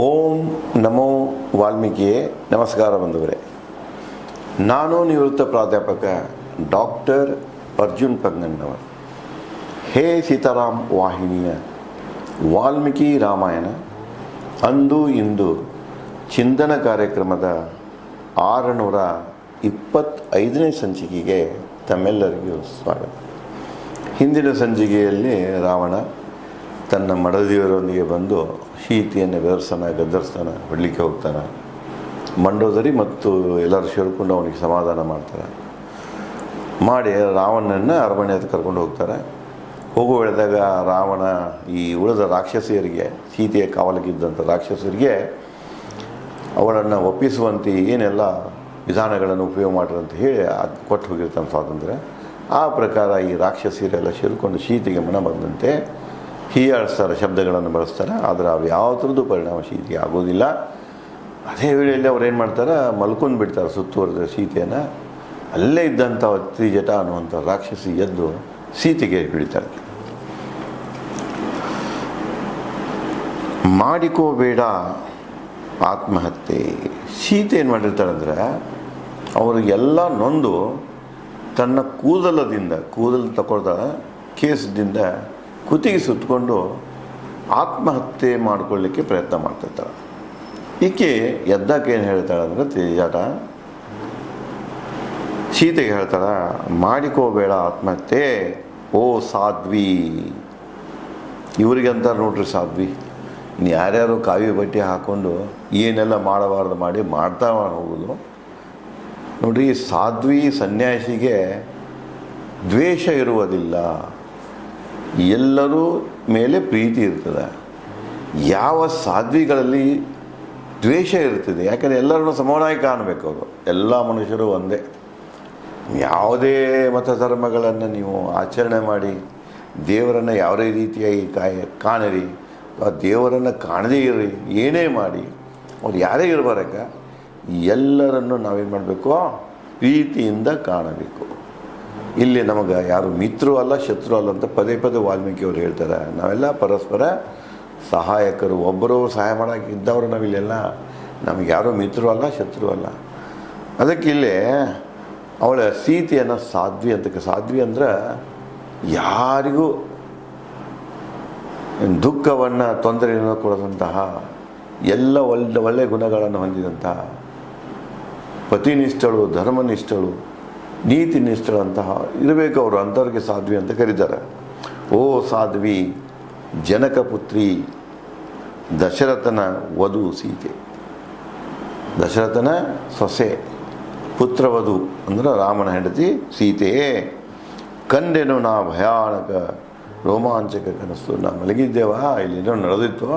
ಓಂ ನಮೋ ವಾಲ್ಮೀಕಿಯೇ. ನಮಸ್ಕಾರ ಬಂಧುಗಳೇ. ನಾನು ನಿವೃತ್ತ ಪ್ರಾಧ್ಯಾಪಕ ಡಾಕ್ಟರ್ ಅರ್ಜುನ್ ಪಂಗನ್ನವರ್. ಹೇ ಸೀತಾರಾಮ್ ವಾಹಿನಿಯ ವಾಲ್ಮೀಕಿ ರಾಮಾಯಣ ಅಂದು ಇಂದು ಚಿಂತನ ಕಾರ್ಯಕ್ರಮದ 625ನೇ ಸಂಚಿಕೆಗೆ ತಮ್ಮೆಲ್ಲರಿಗೂ ಸ್ವಾಗತ. ಹಿಂದಿನ ಸಂಚಿಕೆಯಲ್ಲಿ ರಾವಣ ತನ್ನ ಮಡದಿಯವರೊಂದಿಗೆ ಬಂದು ಸೀತೆಯನ್ನು ಗದರ್ಸ್ತಾನೆ, ಹೊಡಲಿಕ್ಕೆ ಹೋಗ್ತಾನೆ. ಮಂಡೋದರಿ ಮತ್ತು ಎಲ್ಲರೂ ಸೇರಿಕೊಂಡು ಅವನಿಗೆ ಸಮಾಧಾನ ಮಾಡ್ತಾರೆ. ಮಾಡಿ ರಾವಣನನ್ನು ಅರಮನೆ ಹತ್ರ ಕರ್ಕೊಂಡು ಹೋಗ್ತಾರೆ. ಹೋಗುವ ವೇಳೆದಾಗ ರಾವಣ ಈ ಉಳಿದ ರಾಕ್ಷಸಿಯರಿಗೆ, ಸೀತೆಯ ಕಾವಲಿಗಿದ್ದಂಥ ರಾಕ್ಷಸರಿಗೆ ಅವಳನ್ನು ಒಪ್ಪಿಸುವಂತೆ ಏನೆಲ್ಲ ವಿಧಾನಗಳನ್ನು ಉಪಯೋಗ ಮಾಡ್ರಿ ಅಂತ ಹೇಳಿ ಅದು ಕೊಟ್ಟು ಹೋಗಿರ್ತಾನೆ ಸ್ವಾತಂತ್ರ್ಯ. ಆ ಪ್ರಕಾರ ಈ ರಾಕ್ಷಸಿಯರೆಲ್ಲ ಸೇರಿಕೊಂಡು ಸೀತೆಗೆ ಮನ ಬಂದಂತೆ ಹೀಯಾಳಿಸ್ತಾರೆ, ಶಬ್ದಗಳನ್ನು ಬಳಸ್ತಾರೆ. ಆದರೆ ಅವು ಯಾವ ಥರದ್ದು ಪರಿಣಾಮ ಸೀತೆಗೆ ಆಗೋದಿಲ್ಲ. ಅದೇ ವೇಳೆಯಲ್ಲಿ ಅವ್ರು ಏನು ಮಾಡ್ತಾರೆ, ಮಲ್ಕೊಂಡು ಬಿಡ್ತಾರೆ ಸುತ್ತುವರೆದ ಸೀತೆಯನ್ನು. ಅಲ್ಲೇ ಇದ್ದಂಥ ತ್ರಿಜಟ ಅನ್ನುವಂಥ ರಾಕ್ಷಸಿ ಎದ್ದು ಸೀತೆಗೆ ಹಿಡಿತಾರೆ. ಮಾಡಿಕೋಬೇಡ ಆತ್ಮಹತ್ಯೆ. ಸೀತೆ ಏನು ಮಾಡಿರ್ತಾಳೆ ಅಂದರೆ, ಅವರಿಗೆಲ್ಲ ನೊಂದು ತನ್ನ ಕೂದಲು ತಗೊಳ್ದ ಕೇಸದಿಂದ ಕುತ್ತಿಗೆ ಸುತ್ತಕೊಂಡು ಆತ್ಮಹತ್ಯೆ ಮಾಡಿಕೊಳ್ಳಿಕ್ಕೆ ಪ್ರಯತ್ನ ಮಾಡ್ತಿರ್ತಾಳೆ. ಈಕೆ ಎದ್ದಕ್ಕೆ ಏನು ಹೇಳ್ತಾಳೆ ಅಂದರೆ, ತ್ರಿಜಟ ಸೀತೆಗೆ ಹೇಳ್ತಾಳೆ, ಮಾಡಿಕೋಬೇಡ ಆತ್ಮಹತ್ಯೆ ಓ ಸಾಧ್ವಿ. ಇವರಿಗಂತ ನೋಡ್ರಿ ಸಾಧ್ವಿ. ಇನ್ನು ಯಾರ್ಯಾರು ಕಾವಿ ಬಟ್ಟೆ ಹಾಕ್ಕೊಂಡು ಏನೆಲ್ಲ ಮಾಡಬಾರ್ದು ಮಾಡ್ತಾ ಹೋಗೋದು ನೋಡ್ರಿ. ಸಾಧ್ವಿ ಸನ್ಯಾಸಿಗೆ ದ್ವೇಷ ಇರುವುದಿಲ್ಲ, ಎಲ್ಲರೂ ಮೇಲೆ ಪ್ರೀತಿ ಇರ್ತದೆ. ಯಾವ ಸಾಧ್ವಿಗಳಲ್ಲಿ ದ್ವೇಷ ಇರ್ತದೆ, ಯಾಕಂದರೆ ಎಲ್ಲರನ್ನು ಸಮಾನವಾಗಿ ಕಾಣಬೇಕು. ಅವರು ಎಲ್ಲ ಮನುಷ್ಯರು ಒಂದೇ. ಯಾವುದೇ ಮತ ಧರ್ಮಗಳನ್ನು ನೀವು ಆಚರಣೆ ಮಾಡಿ ದೇವರನ್ನು ಯಾವುದೇ ರೀತಿಯಾಗಿ ಕಾಣಿರಿ, ಆ ದೇವರನ್ನು ಕಾಣದೇ ಇರಿ, ಏನೇ ಮಾಡಿ ಅವ್ರು ಯಾರೇ ಇರಬಾರಕ, ಎಲ್ಲರನ್ನು ನಾವೇನು ಮಾಡಬೇಕು, ಪ್ರೀತಿಯಿಂದ ಕಾಣಬೇಕು. ಇಲ್ಲಿ ನಮಗೆ ಯಾರು ಮಿತ್ರರು ಅಲ್ಲ, ಶತ್ರು ಅಲ್ಲ ಅಂತ ಪದೇ ಪದೇ ವಾಲ್ಮೀಕಿ ಅವರು ಹೇಳ್ತಾರೆ. ನಾವೆಲ್ಲ ಪರಸ್ಪರ ಸಹಾಯಕರು, ಒಬ್ಬರು ಸಹಾಯ ಮಾಡೋಕೆ ಇದ್ದವರು ನಾವಿಲ್ಲೆಲ್ಲ. ನಮಗೆ ಯಾರೂ ಮಿತ್ರರು ಅಲ್ಲ, ಶತ್ರು ಅಲ್ಲ. ಅದಕ್ಕೆ ಇಲ್ಲೇ ಅವಳ ಸೀತೆಯನ್ನು ಸಾಧ್ವಿ ಅಂತ. ಸಾಧ್ವಿ ಅಂದ್ರೆ ಯಾರಿಗೂ ದುಃಖವನ್ನು, ತೊಂದರೆಯನ್ನು ಕೊಡದಂತಹ, ಎಲ್ಲ ಒಳ್ಳೆಯ ಗುಣಗಳನ್ನು ಹೊಂದಿದಂತಹ, ಪತಿನಿಷ್ಠಳು, ಧರ್ಮನಿಷ್ಠಳು, ನೀತಿನಿಷ್ಠಳು ಅಂತಹ ಇರಬೇಕು ಅವರು. ಅಂಥವ್ರಿಗೆ ಸಾಧ್ವಿ ಅಂತ ಕರೀತಾರೆ. ಓ ಸಾಧ್ವಿ, ಜನಕ ಪುತ್ರಿ, ದಶರಥನ ವಧು ಸೀತೆ. ದಶರಥನ ಸೊಸೆ, ಪುತ್ರವಧು ಅಂದ್ರೆ ರಾಮನ ಹೆಂಡತಿ ಸೀತೆ. ಕಂಡೆನು ನಾ ಭಯಾನಕ ರೋಮಾಂಚಕ ಕನಸು. ನಾನು ಮಲಗಿದ್ದೇವ, ಇಲ್ಲೇನೋ ನಡೆದಿತ್ತು.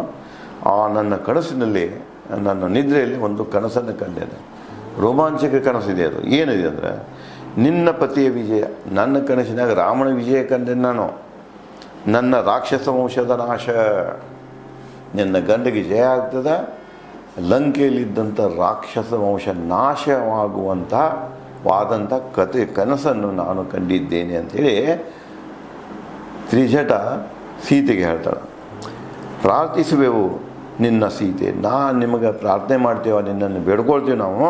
ಆ ನನ್ನ ಕನಸಿನಲ್ಲಿ, ನನ್ನ ನಿದ್ರೆಯಲ್ಲಿ ಒಂದು ಕನಸನ್ನು ಕಂಡೇನೆ. ರೋಮಾಂಚಕ ಕನಸಿದೆ. ಅದು ಏನಿದೆ ಅಂದರೆ, ನಿನ್ನ ಪತಿಯ ವಿಜಯ. ನನ್ನ ಕನಸಿನಾಗ ರಾಮನ ವಿಜಯ ಕಂಡೆ ನಾನು. ನನ್ನ ರಾಕ್ಷಸ ವಂಶದ ನಾಶ, ನಿನ್ನ ಗಂಡಿಗೆ ಜಯ ಆಗ್ತದ, ಲಂಕೆಯಲ್ಲಿದ್ದಂಥ ರಾಕ್ಷಸ ವಂಶ ನಾಶವಾಗುವಂಥ ಕನಸನ್ನು ನಾನು ಕಂಡಿದ್ದೇನೆ ಅಂಥೇಳಿ ತ್ರಿಜಟ ಸೀತೆಗೆ ಹೇಳ್ತಾಳೆ. ಪ್ರಾರ್ಥಿಸುವೆವು ನಿನ್ನ ಸೀತೆ, ನಾನು ನಿಮಗೆ ಪ್ರಾರ್ಥನೆ ಮಾಡ್ತೇವೆ, ನಿನ್ನನ್ನು ಬೇಡ್ಕೊಳ್ತೀವಿ ನಾವು.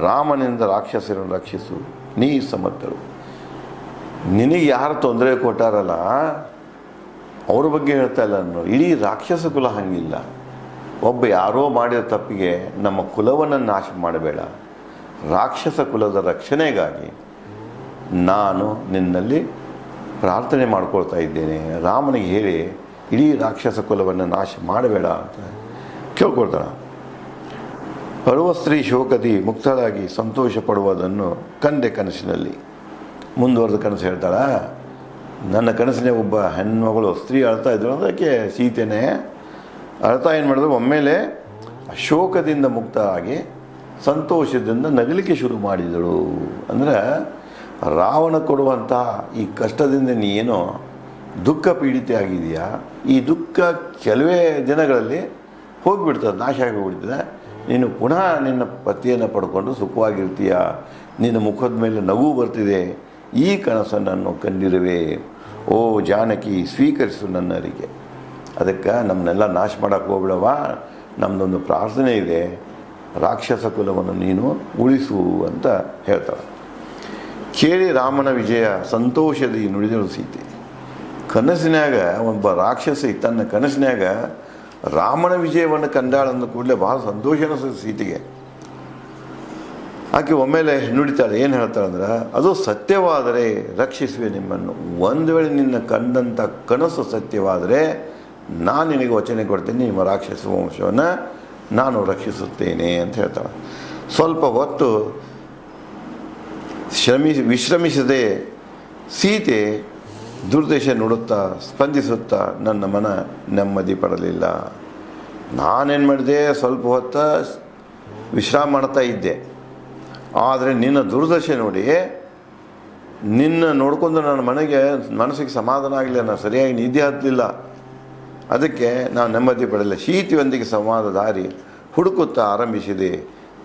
ರಾಮನಿಂದ ರಾಕ್ಷಸರನ್ನು ರಕ್ಷಿಸು, ನೀ ಸಮರ್ಥಳು. ನಿನಗೆ ಯಾರು ತೊಂದರೆ ಕೊಟ್ಟಾರಲ್ಲ ಅವ್ರ ಬಗ್ಗೆ ಹೇಳ್ತಾ ಇಲ್ಲ ನಾನು. ಇಡೀ ರಾಕ್ಷಸ ಕುಲ ಹಂಗಿಲ್ಲ. ಒಬ್ಬ ಯಾರೋ ಮಾಡಿದ ತಪ್ಪಿಗೆ ನಮ್ಮ ಕುಲವನ್ನು ನಾಶ ಮಾಡಬೇಡ. ರಾಕ್ಷಸ ಕುಲದ ರಕ್ಷಣೆಗಾಗಿ ನಾನು ನಿನ್ನಲ್ಲಿ ಪ್ರಾರ್ಥನೆ ಮಾಡ್ಕೊಳ್ತಾ ಇದ್ದೇನೆ. ರಾಮನಿಗೆ ಹೇಳಿ ಇಡೀ ರಾಕ್ಷಸ ಕುಲವನ್ನು ನಾಶ ಮಾಡಬೇಡ ಅಂತ ಕೇಳ್ಕೊಳ್ತಾಳೆ. ಅಳುವ ಸ್ತ್ರೀ ಶೋಕದಿ ಮುಕ್ತಳಾಗಿ ಸಂತೋಷ ಪಡುವುದನ್ನು ಕಂಡೆ ಕನಸಿನಲ್ಲಿ. ಮುಂದುವರೆದ ಕನಸು ಹೇಳ್ತಾಳ. ನನ್ನ ಕನಸಿನ ಒಬ್ಬ ಹೆಣ್ಮಗಳು ಸ್ತ್ರೀ ಅಳ್ತಾ ಇದ್ರು, ಅದಕ್ಕೆ ಸೀತೆನೇ ಅಳ್ತಾ ಏನು ಮಾಡಿದ್ರು, ಒಮ್ಮೆಲೆ ಶೋಕದಿಂದ ಮುಕ್ತರಾಗಿ ಸಂತೋಷದಿಂದ ನಗಲಿಕ್ಕೆ ಶುರು ಮಾಡಿದಳು. ಅಂದರೆ ರಾವಣ ಕೊಡುವಂಥ ಈ ಕಷ್ಟದಿಂದ ನೀನು ದುಃಖ ಪೀಡಿತ ಆಗಿದೆಯಾ, ಈ ದುಃಖ ಕೆಲವೇ ದಿನಗಳಲ್ಲಿ ಹೋಗಿಬಿಡ್ತದೆ, ನಾಶ ಆಗಿ ಹೋಗ್ಬಿಡ್ತದೆ. ನೀನು ಪುನಃ ನಿನ್ನ ಪತಿಯನ್ನು ಪಡ್ಕೊಂಡು ಸುಖವಾಗಿರ್ತೀಯ, ನಿನ್ನ ಮುಖದ ಮೇಲೆ ನಗು ಬರ್ತಿದೆ. ಈ ಕನಸನ್ನು ಕಂಡಿರುವೆ. ಓ ಜಾನಕಿ, ಸ್ವೀಕರಿಸು ನನ್ನರಿಗೆ. ಅದಕ್ಕೆ ನಮ್ಮನ್ನೆಲ್ಲ ನಾಶ ಮಾಡೋಕ್ಕೆ ಹೋಗ್ಬಿಡವ, ನಮ್ಮದೊಂದು ಪ್ರಾರ್ಥನೆ ಇದೆ, ರಾಕ್ಷಸ ಕುಲವನ್ನು ನೀನು ಉಳಿಸು ಅಂತ ಹೇಳ್ತಾಳೆ. ಕೇಳಿ ರಾಮನ ವಿಜಯ ಸಂತೋಷದಿ ನುಡಿದಳು ಸೀತೆ. ಕನಸಿನಾಗ ಒಬ್ಬ ರಾಕ್ಷಸಿ ತನ್ನ ಕನಸಿನಾಗ ರಾಮನ ವಿಜಯವನ್ನು ಕಂಡಾಳಂದ ಕೂಡಲೇ ಬಹಳ ಸಂತೋಷ ಅನಿಸ್ತದೆ ಸೀತೆಗೆ. ಆಕೆ ಒಮ್ಮೆಲೆ ನುಡಿತಾಳೆ, ಏನು ಹೇಳ್ತಾಳೆ ಅಂದ್ರೆ, ಅದು ಸತ್ಯವಾದರೆ ರಕ್ಷಿಸುವೆ ನಿಮ್ಮನ್ನು. ಒಂದು ವೇಳೆ ನಿನ್ನ ಕಂಡಂಥ ಕನಸು ಸತ್ಯವಾದರೆ ನಾನು ನಿನಗೆ ವಚನೆ ಕೊಡ್ತೇನೆ, ನಿಮ್ಮ ರಾಕ್ಷಸ ವಂಶವನ್ನು ನಾನು ರಕ್ಷಿಸುತ್ತೇನೆ ಅಂತ ಹೇಳ್ತಾಳೆ. ಸ್ವಲ್ಪ ಹೊತ್ತು ವಿಶ್ರಮಿಸದೆ ಸೀತೆ ದುರ್ದಶೆ ನೋಡುತ್ತಾ ಸ್ಪಂದಿಸುತ್ತಾ ನನ್ನ ಮನ ನೆಮ್ಮದಿ ಪಡಲಿಲ್ಲ. ನಾನೇನು ಮಾಡಿದೆ, ಸ್ವಲ್ಪ ಹೊತ್ತು ವಿಶ್ರಾಮ ಮಾಡ್ತಾ ಇದ್ದೆ. ಆದರೆ ನಿನ್ನ ದುರ್ದಶೆ ನೋಡಿ, ನಿನ್ನ ನೋಡ್ಕೊಂಡು ನನ್ನ ಮನಸ್ಸಿಗೆ ಸಮಾಧಾನ ಆಗಲಿಲ್ಲ, ನಾನು ಸರಿಯಾಗಿ ನಿದ್ದೆ ಹತ್ತಲಿಲ್ಲ. ಅದಕ್ಕೆ ನಾನು ನೆಮ್ಮದಿ ಪಡಲಿಲ್ಲ. ಸೀತೆಯೊಂದಿಗೆ ಸಂವಾದ ದಾರಿ ಹುಡುಕುತ್ತಾ ಆರಂಭಿಸಿದೆ,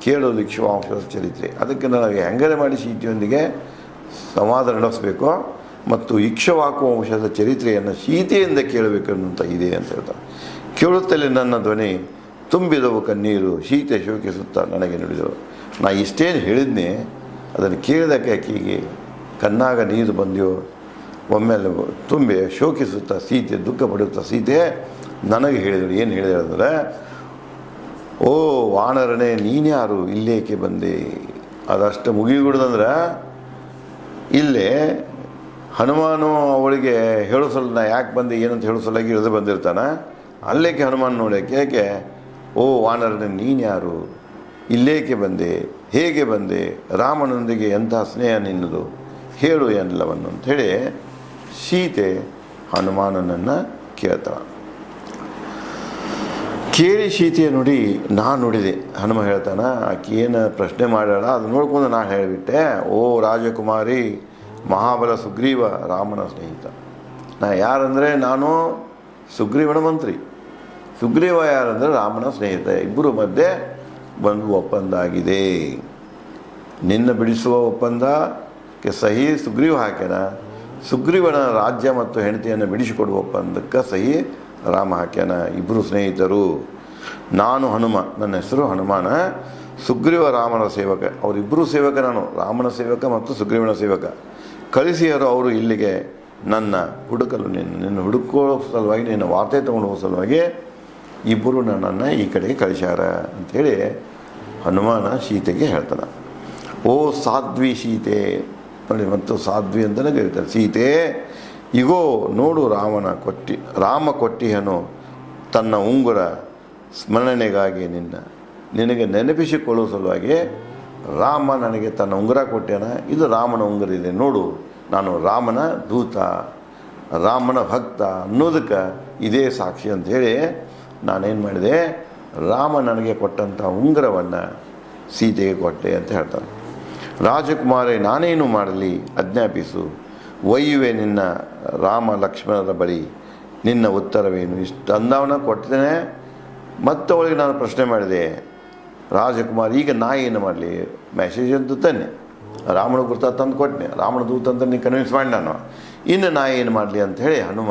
ಕೇಳೋದು ಇಕ್ಷ್ವಾಂಶದ ಚರಿತ್ರೆ. ಅದಕ್ಕೆ ನನಗೆ ಹೆಂಗರೆ ಮಾಡಿ ಸೀತೆಯೊಂದಿಗೆ ಸಂವಾದ ನಡೆಸಬೇಕು ಮತ್ತು ಇಕ್ಷ್ವಾಕು ವಂಶದ ಚರಿತ್ರೆಯನ್ನು ಸೀತೆಯಿಂದ ಕೇಳಬೇಕನ್ನುವಂಥ ಇದೆ ಅಂತ ಹೇಳ್ತಾರೆ. ಕೇಳುತ್ತಲೇ ನನ್ನ ಧ್ವನಿ ತುಂಬಿದವು ಕಣ್ಣೀರು, ಸೀತೆ ಶೋಕಿಸುತ್ತಾ ನನಗೆ ನುಡಿದಳು. ನಾ ಇಷ್ಟೇನು ಹೇಳಿದ್ನೆ, ಅದನ್ನು ಕೇಳಿದಕ್ಕೆ ಆಕೆಗೆ ಕಣ್ಣಾಗ ನೀರು ಬಂದೆಯೋ. ಒಮ್ಮೆಲೆ ತುಂಬಿ ಶೋಕಿಸುತ್ತಾ ಸೀತೆ ದುಃಖ ಪಡುತ್ತಾ ಸೀತೆ ನನಗೆ ಹೇಳಿದಳು. ಏನು ಹೇಳಿದಳು ಅಂದರೆ, ಓ ವಾನರನೇ ನೀನ್ಯಾರು, ಇಲ್ಲೇಕೆ ಬಂದೆ. ಅದಷ್ಟು ಮುಗಿಗುಡ್ದಂದ್ರೆ ಇಲ್ಲೇ ಹನುಮಾನು ಅವಳಿಗೆ ಹೇಳಿಸಲು ನಾ ಯಾಕೆ ಬಂದೆ ಏನಂತ ಹೇಳಿಸಲಾಗಿ ಇಳಿದು ಬಂದಿರ್ತಾನೆ. ಅಲ್ಲೇಕೆ ಹನುಮಾನ್ ನೋಡೋಕೆ ಯಾಕೆ, ಓ ವಾನರನೇ ನೀನ್ಯಾರು, ಇಲ್ಲೇಕೆ ಬಂದೆ, ಹೇಗೆ ಬಂದೆ, ರಾಮನೊಂದಿಗೆ ಎಂತಹ ಸ್ನೇಹ ನಿನ್ನದು, ಹೇಳು ಎಲ್ಲವನ್ನು ಅಂಥೇಳಿ ಸೀತೆ ಹನುಮಾನನನ್ನು ಕೇಳ್ತಾಳೆ. ಕೇಳಿ ಸೀತೆಯ ನುಡಿ ನಾನು ನುಡಿದೆ. ಹನುಮ ಹೇಳ್ತಾನೆ, ಆಕೆ ಏನು ಪ್ರಶ್ನೆ ಮಾಡ್ಯಾಳ ಅದು ನೋಡ್ಕೊಂಡು ನಾನು ಹೇಳಿಬಿಟ್ಟೆ. ಓ ರಾಜಕುಮಾರಿ, ಮಹಾಬಲ ಸುಗ್ರೀವ ರಾಮನ ಸ್ನೇಹಿತ. ನಾ ಯಾರಂದರೆ ನಾನು ಸುಗ್ರೀವನ ಮಂತ್ರಿ, ಸುಗ್ರೀವ ಯಾರಂದರೆ ರಾಮನ ಸ್ನೇಹಿತ. ಇಬ್ಬರು ಮಧ್ಯೆ ಒಂದು ಒಪ್ಪಂದ ಆಗಿದೆ. ನಿನ್ನ ಬಿಡಿಸುವ ಒಪ್ಪಂದಕ್ಕೆ ಸಹಿ ಸುಗ್ರೀವ ಹಾಕ್ಯಾನ, ಸುಗ್ರೀವನ ರಾಜ್ಯ ಮತ್ತು ಹೆಂಡತಿಯನ್ನು ಬಿಡಿಸಿಕೊಡುವ ಒಪ್ಪಂದಕ್ಕೆ ಸಹಿ ರಾಮ ಹಾಕ್ಯಾನ. ಇಬ್ಬರು ಸ್ನೇಹಿತರು. ನಾನು ಹನುಮ, ನನ್ನ ಹೆಸರು ಹನುಮಾನ, ಸುಗ್ರೀವ ರಾಮನ ಸೇವಕ. ಅವರಿಬ್ಬರು ಸೇವಕ, ನಾನು ರಾಮನ ಸೇವಕ ಮತ್ತು ಸುಗ್ರೀವನ ಸೇವಕ. ಕಳಿಸಿಯರು ಅವರು ಇಲ್ಲಿಗೆ ನನ್ನ ಹುಡುಕಲು, ನಿನ್ನ ಹುಡುಕೋ ಸಲುವಾಗಿ, ನಿನ್ನ ವಾರ್ತೆ ತೊಗೊಂಡು ಹೋಗೋ ಸಲುವಾಗಿ ಇಬ್ಬರು ನನ್ನನ್ನು ಈ ಕಡೆಗೆ ಕಳಿಸ್ಯಾರ ಅಂಥೇಳಿ ಹನುಮಾನ ಸೀತೆಗೆ ಹೇಳ್ತಾನೆ. ಓ ಸಾಧ್ವಿ ಸೀತೆ ನೋಡಿ, ಮತ್ತು ಸಾಧ್ವಿ ಅಂತಲೇ ಕರೀತಾರೆ. ಸೀತೆ ಇಗೋ ನೋಡು, ರಾಮ ಕೊಟ್ಟಿಹನು ತನ್ನ ಉಂಗುರ ಸ್ಮರಣೆಗಾಗಿ ನಿನಗೆ ನೆನಪಿಸಿಕೊಳ್ಳುವ ಸಲುವಾಗಿ ರಾಮ ನನಗೆ ತನ್ನ ಉಂಗುರ ಕೊಟ್ಟ್ಯಾನ. ಇದು ರಾಮನ ಉಂಗುರ ಇದೆ ನೋಡು, ನಾನು ರಾಮನ ದೂತ, ರಾಮನ ಭಕ್ತ ಅನ್ನೋದಕ್ಕೆ ಇದೇ ಸಾಕ್ಷಿ ಅಂಥೇಳಿ ನಾನೇನು ಮಾಡಿದೆ, ರಾಮ ನನಗೆ ಕೊಟ್ಟಂಥ ಉಂಗುರವನ್ನು ಸೀತೆಗೆ ಕೊಟ್ಟೆ ಅಂತ ಹೇಳ್ತಾನೆ. ರಾಜಕುಮಾರಿ ನಾನೇನು ಮಾಡಲಿ ಆಜ್ಞಾಪಿಸು, ಒಯ್ಯುವೆ ನಿನ್ನ ರಾಮ ಲಕ್ಷ್ಮಣರ ಬಳಿ, ನಿನ್ನ ಉತ್ತರವೇನು. ಇಷ್ಟು ಅಂದವನ್ನ ಕೊಡ್ತೇನೆ. ಮತ್ತು ಅವಳಿಗೆ ನಾನು ಪ್ರಶ್ನೆ ಮಾಡಿದೆ, ರಾಜಕುಮಾರ್ ಈಗ ನಾ ಏನು ಮಾಡಲಿ, ಮೆಸೇಜ್ ಅಂತ ತಾನೆ ರಾಮನ ಗುರ್ತ ತಂದು ಕೊಟ್ಟನೆ, ರಾಮನ ದೂತ ಅಂತ ನೀನು ಕನ್ವಿನ್ಸ್ ಮಾಡಿ ನಾನು, ಇನ್ನು ನಾ ಏನು ಮಾಡಲಿ ಅಂಥೇಳಿ ಹನುಮ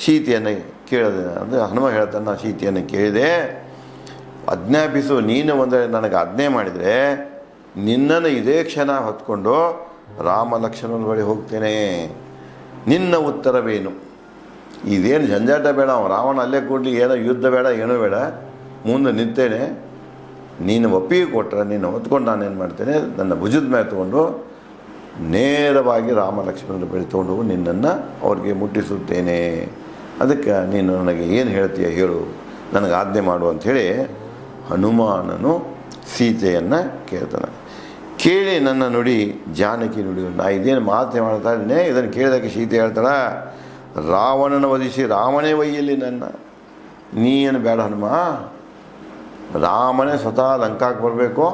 ಸೀತೆಯನ್ನು ಕೇಳಿದೆ. ಅಂದರೆ ಹನುಮ ಹೇಳ್ತಾನೆ, ನಾನು ಸೀತೆಯನ್ನು ಕೇಳಿದೆ, ಆಜ್ಞಾಪಿಸು, ನೀನು ಒಂದು ನನಗೆ ಆಜ್ಞೆ ಮಾಡಿದರೆ ನಿನ್ನನ್ನು ಇದೇ ಕ್ಷಣ ಹೊತ್ಕೊಂಡು ರಾಮ ಲಕ್ಷ್ಮಣನ ಬಳಿ ಹೋಗ್ತೇನೆ. ನಿನ್ನ ಉತ್ತರವೇನು. ಇದೇನು ಜಂಜಾಟ ಬೇಡ, ರಾವಣ ಅಲ್ಲೇ ಕೂಡಲಿ, ಏನೋ ಯುದ್ಧ ಬೇಡ, ಏನೂ ಬೇಡ, ಮುಂದೆ ನಿಂತೇನೆ. ನೀನು ಒಪ್ಪಿಗೆ ಕೊಟ್ಟರೆ ನೀನು ಹೊತ್ಕೊಂಡು ನಾನೇನು ಮಾಡ್ತೇನೆ, ನನ್ನ ಭುಜದ ಮೇಲೆ ತೊಗೊಂಡು ನೇರವಾಗಿ ರಾಮ ಲಕ್ಷ್ಮಣನ ಬಳಿ ತೊಗೊಂಡು ನಿನ್ನನ್ನು ಅವ್ರಿಗೆ ಮುಟ್ಟಿಸುತ್ತೇನೆ. ಅದಕ್ಕೆ ನೀನು ನನಗೆ ಏನು ಹೇಳ್ತೀಯ ಹೇಳು, ನನಗೆ ಆಜ್ಞೆ ಮಾಡು ಅಂಥೇಳಿ ಹನುಮಾನನು ಸೀತೆಯನ್ನು ಕೇಳ್ತಾನೆ. ಕೇಳಿ ನನ್ನ ನುಡಿ ಜಾನಕಿ ನುಡಿ. ನಾ ಇದೇನು ಮಾತು ಮಾಡ್ತಾ ಇದ್ದೇನೆ, ಇದನ್ನು ಕೇಳಿದಕ್ಕೆ ಸೀತೆ ಹೇಳ್ತಾಳ, ರಾವಣನ ವಧಿಸಿ ರಾಮನೇ ಒಯ್ಯಲಿ ನನ್ನ. ನೀ ಏನು ಬೇಡ ಹನುಮ, ರಾಮನೇ ಸ್ವತಃ ಲಂಕಾಕ್ಕೆ ಬರಬೇಕು,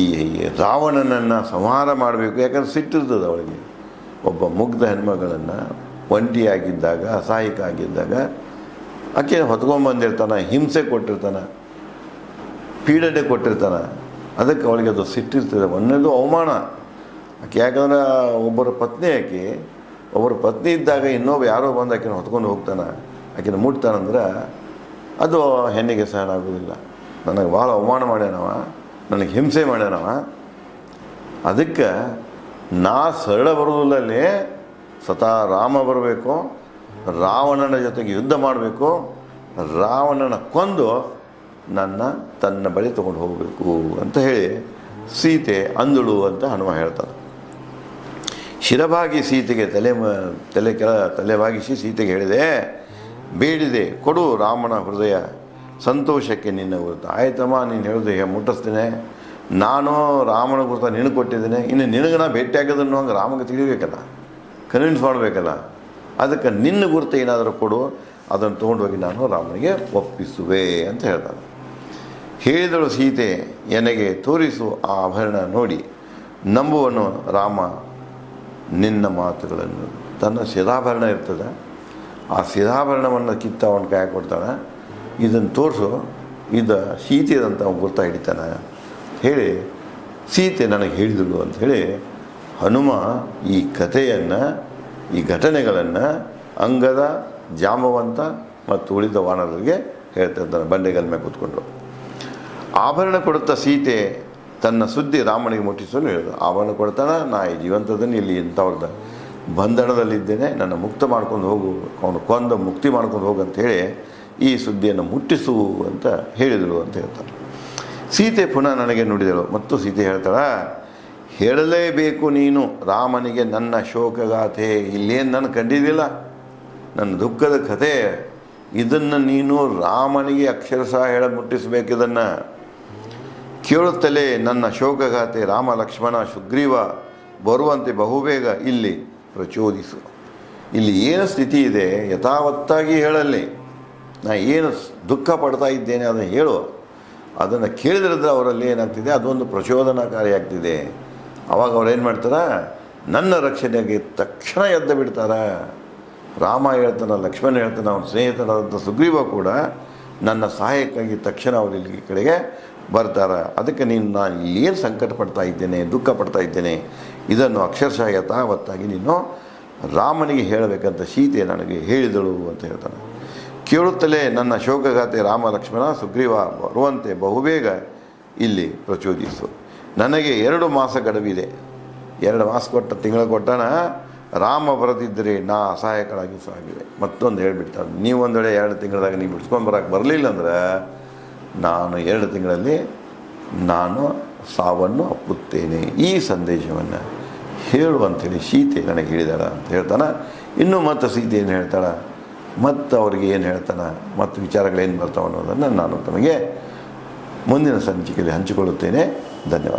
ಈ ರಾವಣನನ್ನು ಸಂಹಾರ ಮಾಡಬೇಕು. ಯಾಕಂದ್ರೆ ಸಿಟ್ಟಿರ್ತದೆ ಅವಳಿಗೆ. ಒಬ್ಬ ಮುಗ್ಧ ಹೆಣ್ಮಗಳನ್ನು ಒಂಟಿಯಾಗಿದ್ದಾಗ, ಅಸಹಾಯಕ ಆಗಿದ್ದಾಗ ಆಕೆ ಹೊತ್ಕೊಂಡ್ಬಂದಿರ್ತಾನೆ, ಹಿಂಸೆ ಕೊಟ್ಟಿರ್ತಾನೆ, ಪೀಡನೆ ಕೊಟ್ಟಿರ್ತಾನೆ. ಅದಕ್ಕೆ ಅವಳಿಗೆ ಅದು ಸಿಟ್ಟಿರ್ತದೆ. ಒಂದನೇದು ಅವಮಾನ ಆಕೆ. ಯಾಕಂದ್ರೆ ಒಬ್ಬರ ಪತ್ನಿ ಆಕೆ, ಒಬ್ಬರ ಪತ್ನಿ ಇದ್ದಾಗ ಇನ್ನೊಬ್ಬ ಯಾರೋ ಬಂದು ಆಕೆನ ಹೊತ್ಕೊಂಡು ಹೋಗ್ತಾನೆ, ಆಕೆನ ಮುಟ್ತಾನಂದ್ರೆ ಅದು ಹೆಣ್ಣಿಗೆ ಸಹನ ಆಗೋದಿಲ್ಲ. ನನಗೆ ಭಾಳ ಅವಮಾನ ಮಾಡ್ಯಾನವ, ನನಗೆ ಹಿಂಸೆ ಮಾಡ್ಯಾನವ, ಅದಕ್ಕೆ ನಾ ಸರಳ ಬರೋದಿಲ್ಲಲ್ಲಿ ಸ್ವತಃ ರಾಮ ಬರಬೇಕು, ರಾವಣನ ಜೊತೆಗೆ ಯುದ್ಧ ಮಾಡಬೇಕು, ರಾವಣನ ಕೊಂದು ನನ್ನ ತನ್ನ ಬಳಿ ತೊಗೊಂಡು ಹೋಗಬೇಕು ಅಂತ ಹೇಳಿ ಸೀತೆ ಅಂದಳು ಅಂತ ಹನುಮ ಹೇಳ್ತಾನೆ. ಶಿರಭಾಗಿ ಸೀತೆಗೆ ತಲೆಬಾಗಿಸಿ ಸೀತೆಗೆ ಹೇಳಿದೆ, ಬೇಡಿದೆ ಕೊಡು ರಾಮನ ಹೃದಯ ಸಂತೋಷಕ್ಕೆ ನಿನ್ನ ಗುರುತ. ಆಯ್ತಮ್ಮ, ನೀನು ಹೇಳಿದೆ ಮುಟ್ಟಿಸ್ತೇನೆ, ನಾನು ರಾಮನ ಗುರುತ ನಿನಗೆ ಕೊಟ್ಟಿದ್ದೇನೆ, ಇನ್ನು ನಿನಗೆ ನಾ ಭೇಟಿಯಾಗೋದನ್ನು ಹಂಗೆ ರಾಮಗೆ ತಿಳಿಬೇಕಲ್ಲ, ಕನ್ವಿನ್ಸ್ ಮಾಡಬೇಕಲ್ಲ, ಅದಕ್ಕೆ ನಿನ್ನ ಗುರುತ ಏನಾದರೂ ಕೊಡು, ಅದನ್ನು ತೊಗೊಂಡೋಗಿ ನಾನು ರಾಮನಿಗೆ ಒಪ್ಪಿಸುವೆ ಅಂತ ಹೇಳ್ತಾನೆ. ಹೇಳಿದಳು ಸೀತೆ, ನನಗೆ ತೋರಿಸು ಆ ಆಭರಣ ನೋಡಿ ನಂಬುವನು ರಾಮ ನಿನ್ನ ಮಾತುಗಳನ್ನು. ತನ್ನ ಶಿರಾಭರಣ ಇರ್ತದೆ, ಆ ಶಿರಾಭರಣವನ್ನು ಕಿತ್ತ ಅವನ ಕೈ ಕೊಡ್ತಾನೆ, ಇದನ್ನು ತೋರಿಸು, ಇದು ಸೀತೆದಂತ ಅವನು ಗುರ್ತಾ ಹಿಡಿತಾನೆ ಹೇಳಿ ಸೀತೆ ನನಗೆ ಹೇಳಿದಳು ಅಂಥೇಳಿ ಹನುಮ ಈ ಕಥೆಯನ್ನು, ಈ ಘಟನೆಗಳನ್ನು ಅಂಗದ, ಜಾಂಬವಂತ ಮತ್ತು ಉಳಿದ ವಾನರರಿಗೆ ಹೇಳ್ತಾ ಇದ್ದಾನೆ ಬಂಡೆಗಲ್ ಮೇಲೆ ಕೂತ್ಕೊಂಡು. ಆಭರಣ ಕೊಡುತ್ತಾ ಸೀತೆ ತನ್ನ ಸುದ್ದಿ ರಾಮನಿಗೆ ಮುಟ್ಟಿಸಲು ಹೇಳಿದ. ಆಭರಣ ಕೊಡ್ತಾನೆ, ನಾ ಈ ಜೀವಂತದನ್ನು ಇಲ್ಲಿ ಇಂಥವ್ರದ ಬಂಧನದಲ್ಲಿದ್ದೇನೆ, ನನ್ನ ಮುಕ್ತ ಮಾಡ್ಕೊಂಡು ಹೋಗು, ಅವನು ಕೊಂದು ಮುಕ್ತಿ ಮಾಡ್ಕೊಂಡು ಹೋಗು ಅಂಥೇಳಿ ಈ ಸುದ್ದಿಯನ್ನು ಮುಟ್ಟಿಸು ಅಂತ ಹೇಳಿದಳು ಅಂತ ಹೇಳ್ತಾನೆ. ಸೀತೆ ಪುನಃ ನನಗೆ ನುಡಿದಳು ಮತ್ತು ಸೀತೆ ಹೇಳ್ತಾಳೆ, ಹೇಳಲೇಬೇಕು ನೀನು ರಾಮನಿಗೆ ನನ್ನ ಶೋಕಗಾಥೆ, ಇಲ್ಲೇನು ನಾನು ಕಂಡಿದ್ದಿಲ್ಲ, ನನ್ನ ದುಃಖದ ಕಥೆ, ಇದನ್ನು ನೀನು ರಾಮನಿಗೆ ಅಕ್ಷರಶಃ ಹೇಳ ಮುಟ್ಟಿಸಬೇಕು. ಇದನ್ನು ಕೇಳುತ್ತಲೇ ನನ್ನ ಶೋಕಗಾಥೆ ರಾಮ ಲಕ್ಷ್ಮಣ ಸುಗ್ರೀವ ಬರುವಂತೆ ಬಹುಬೇಗ ಇಲ್ಲಿ ಪ್ರಚೋದಿಸು. ಇಲ್ಲಿ ಏನು ಸ್ಥಿತಿ ಇದೆ ಯಥಾವತ್ತಾಗಿ ಹೇಳಲ್ಲಿ, ನಾ ಏನು ದುಃಖ ಪಡ್ತಾ ಇದ್ದೇನೆ ಅದನ್ನು ಹೇಳು. ಅದನ್ನು ಕೇಳಿದ್ರೆ ಅವರಲ್ಲಿ ಏನಾಗ್ತಿದೆ, ಅದೊಂದು ಪ್ರಚೋದನಾಕಾರಿಯಾಗ್ತಿದೆ. ಅವಾಗ ಅವ್ರು ಏನು ಮಾಡ್ತಾರೆ, ನನ್ನ ರಕ್ಷಣೆಗೆ ತಕ್ಷಣ ಎದ್ದು ಬಿಡ್ತಾರೆ. ರಾಮ ಹೇಳ್ತಾನೆ, ಲಕ್ಷ್ಮಣ ಹೇಳ್ತಾನೆ, ಅವನ ಸ್ನೇಹಿತನಾದಂಥ ಸುಗ್ರೀವ ಕೂಡ ನನ್ನ ಸಹಾಯಕ್ಕಾಗಿ ತಕ್ಷಣ ಅವರು ಇಲ್ಲಿ ಕಡೆಗೆ ಬರ್ತಾರೆ. ಅದಕ್ಕೆ ನಾನು ಏನು ಸಂಕಟ ಪಡ್ತಾ ಇದ್ದೇನೆ, ದುಃಖ ಪಡ್ತಾ ಇದ್ದೇನೆ, ಇದನ್ನು ಅಕ್ಷರಶಃ ಯಥಾವತ್ತಾಗಿ ನೀನು ರಾಮನಿಗೆ ಹೇಳಬೇಕಂತ ಸೀತೆ ನನಗೆ ಹೇಳಿದಳು ಅಂತ ಹೇಳ್ತಾನೆ. ಕೇಳುತ್ತಲೇ ನನ್ನ ಶೋಕಗಾಥೆ ರಾಮ ಲಕ್ಷ್ಮಣ ಸುಗ್ರೀವ ಬರುವಂತೆ ಬಹುಬೇಗ ಇಲ್ಲಿ ಪ್ರಚೋದಿಸು. ನನಗೆ 2 ಮಾಸ ಗಡುವಿದೆ. 2 ಮಾಸ ಕೊಟ್ಟ, ತಿಂಗಳ ಕೊಟ್ಟನ, ರಾಮ ಬರದಿದ್ದರೆ ನಾ ಅಸಹಾಯಕರಾಗಿ ಸಾಗಿವೆ. ಮತ್ತೊಂದು ಹೇಳಿಬಿಡ್ತಾರೆ, ನೀವು ಒಂದು ವೇಳೆ 2 ತಿಂಗಳದಾಗ ನೀವು ಬಿಡ್ಸ್ಕೊಂಬರಕ್ಕೆ ಬರಲಿಲ್ಲ ಅಂದ್ರೆ ನಾನು 2 ತಿಂಗಳಲ್ಲಿ ನಾನು ಸಾವನ್ನು ಅಪ್ಪುತ್ತೇನೆ. ಈ ಸಂದೇಶವನ್ನು ಹೇಳು ಅಂಥೇಳಿ ಸೀತೆ ನನಗೆ ಹೇಳಿದಾಳ ಅಂತ ಹೇಳ್ತಾನೆ. ಇನ್ನೂ ಮತ್ತು ಸೀತೆ ಏನು ಹೇಳ್ತಾಳೆ, ಮತ್ತು ಅವ್ರಿಗೆ ಏನು ಹೇಳ್ತಾನೆ, ಮತ್ತು ವಿಚಾರಗಳೇನು ಬರ್ತಾವೆ ಅನ್ನೋದನ್ನು ನಾನು ತಮಗೆ ಮುಂದಿನ ಸಂಚಿಕೆಯಲ್ಲಿ ಹಂಚಿಕೊಳ್ಳುತ್ತೇನೆ. ಧನ್ಯವಾದ.